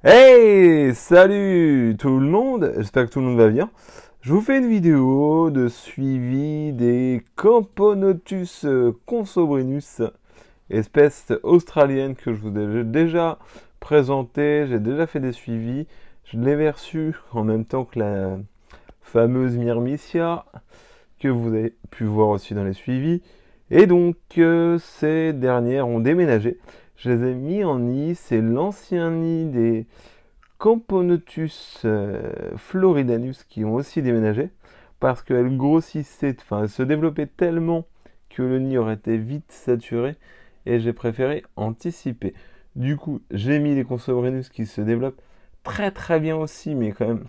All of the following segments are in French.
Hey, salut tout le monde, j'espère que tout le monde va bien. Je vous fais une vidéo de suivi des Camponotus consobrinus, espèce australienne que je vous ai déjà présentée, j'ai déjà fait des suivis. Je l'ai reçu en même temps que la fameuse Myrmicia, que vous avez pu voir aussi dans les suivis. Et donc, ces dernières ont déménagé. Je les ai mis en nid, c'est l'ancien nid des Camponotus floridanus qui ont aussi déménagé parce qu'elles grossissaient, enfin elles se développaient tellement que le nid aurait été vite saturé et j'ai préféré anticiper. Du coup, j'ai mis les Consobrinus qui se développent très très bien aussi, mais quand même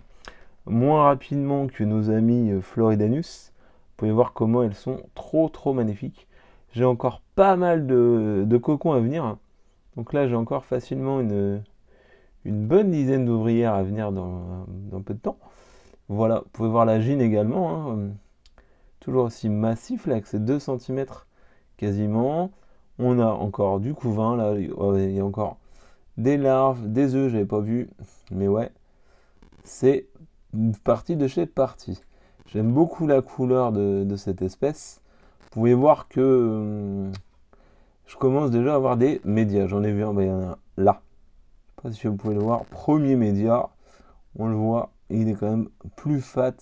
moins rapidement que nos amis floridanus. Vous pouvez voir comment elles sont trop magnifiques. J'ai encore pas mal de cocons à venir. Donc là, j'ai encore facilement une bonne dizaine d'ouvrières à venir dans peu de temps. Voilà, vous pouvez voir la gine également, hein, toujours aussi massif là, avec ses 2 cm quasiment. On a encore du couvain là, il y a encore des larves, des œufs, j'avais pas vu, mais ouais, c'est une partie de chez partie. J'aime beaucoup la couleur de cette espèce. Vous pouvez voir que je commence déjà à avoir des médias. J'en ai vu un, il y en a là. Je sais pas si vous pouvez le voir. Premier média, on le voit, il est quand même plus fat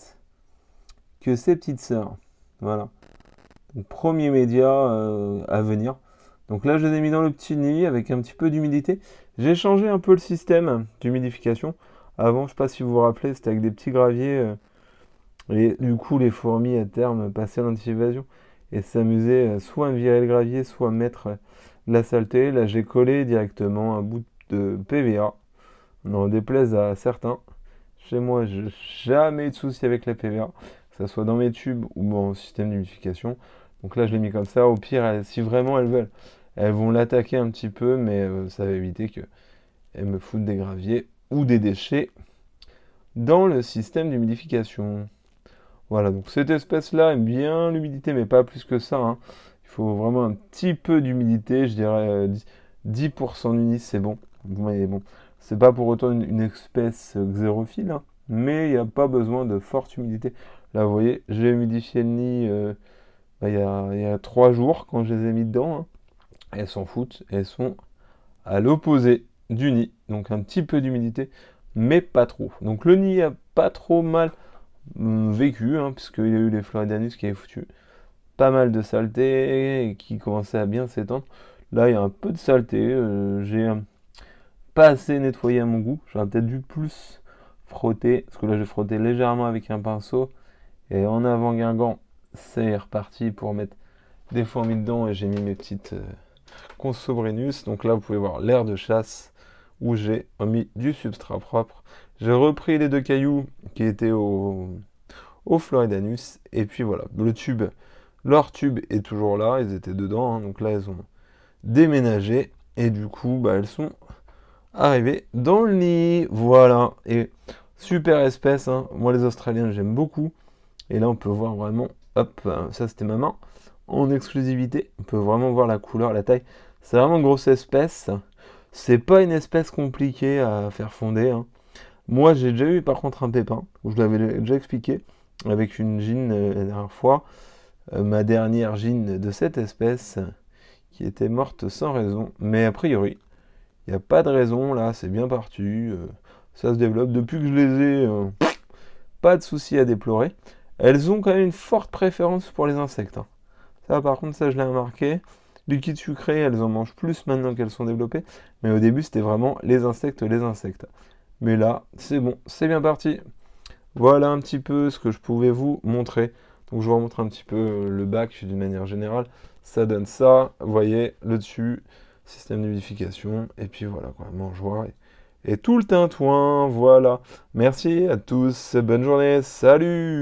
que ses petites sœurs. Voilà. Donc, premier média à venir. Donc là, je les ai mis dans le petit nid avec un petit peu d'humidité. J'ai changé un peu le système d'humidification. Avant, je ne sais pas si vous vous rappelez, c'était avec des petits graviers. Et du coup, les fourmis à terme passaient à l'anti-évasion et s'amusaient soit à virer le gravier, soit à mettre de la saleté. Là, j'ai collé directement un bout de PVA. Non, déplaise à certains. Chez moi, je n'ai jamais eu de souci avec la PVA, que ce soit dans mes tubes ou dans le système d'humidification. Donc là, je l'ai mis comme ça. Au pire, si vraiment elles veulent, elles vont l'attaquer un petit peu, mais ça va éviter qu'elles me foutent des graviers ou des déchets dans le système d'humidification. Voilà, donc cette espèce-là aime bien l'humidité, mais pas plus que ça, hein. Il faut vraiment un petit peu d'humidité, je dirais 10% d'humidité, c'est bon. Mais bon, c'est pas pour autant une espèce xérophile, hein, mais il n'y a pas besoin de forte humidité. Là, vous voyez, j'ai humidifié le nid il y a 3 jours quand je les ai mis dedans, hein. Elles s'en foutent, elles sont à l'opposé du nid, donc un petit peu d'humidité, mais pas trop. Donc le nid a pas trop mal vécu, hein, puisqu'il y a eu les Floridanus qui avaient foutu pas mal de saleté et qui commençaient à bien s'étendre. Là, il y a un peu de saleté. J'ai pas assez nettoyé à mon goût. J'aurais peut-être dû plus frotter, parce que là, j'ai frotté légèrement avec un pinceau. Et en avant guingant, c'est reparti pour mettre des fourmis dedans. Et j'ai mis mes petites Consobrinus. Donc là, vous pouvez voir l'air de chasse où j'ai mis du substrat propre. J'ai repris les 2 cailloux qui étaient au Floridanus. Et puis voilà, le tube, leur tube est toujours là, ils étaient dedans, hein, donc là elles ont déménagé. Et du coup, bah, elles sont arrivées dans le nid. Voilà, et super espèce, hein. Moi les Australiens j'aime beaucoup. Et là on peut voir vraiment, hop, ça c'était ma main, en exclusivité. On peut vraiment voir la couleur, la taille. C'est vraiment une grosse espèce. C'est pas une espèce compliquée à faire fonder, hein. Moi, j'ai déjà eu par contre un pépin, où je l'avais déjà expliqué, avec une gine la dernière fois, ma dernière gine de cette espèce, qui était morte sans raison. Mais a priori, il n'y a pas de raison, là, c'est bien parti, ça se développe. Depuis que je les ai, pas de soucis à déplorer. Elles ont quand même une forte préférence pour les insectes, hein. Ça, par contre, ça, je l'ai remarqué. Liquide sucré, elles en mangent plus maintenant qu'elles sont développées. Mais au début, c'était vraiment les insectes, les insectes. Mais là, c'est bon, c'est bien parti. Voilà un petit peu ce que je pouvais vous montrer. Donc je vous remontre un petit peu le bac d'une manière générale. Ça donne ça, vous voyez, le dessus, système d'humidification, et puis voilà quoi, mangeoire et tout le tintouin, voilà. Merci à tous, bonne journée, salut!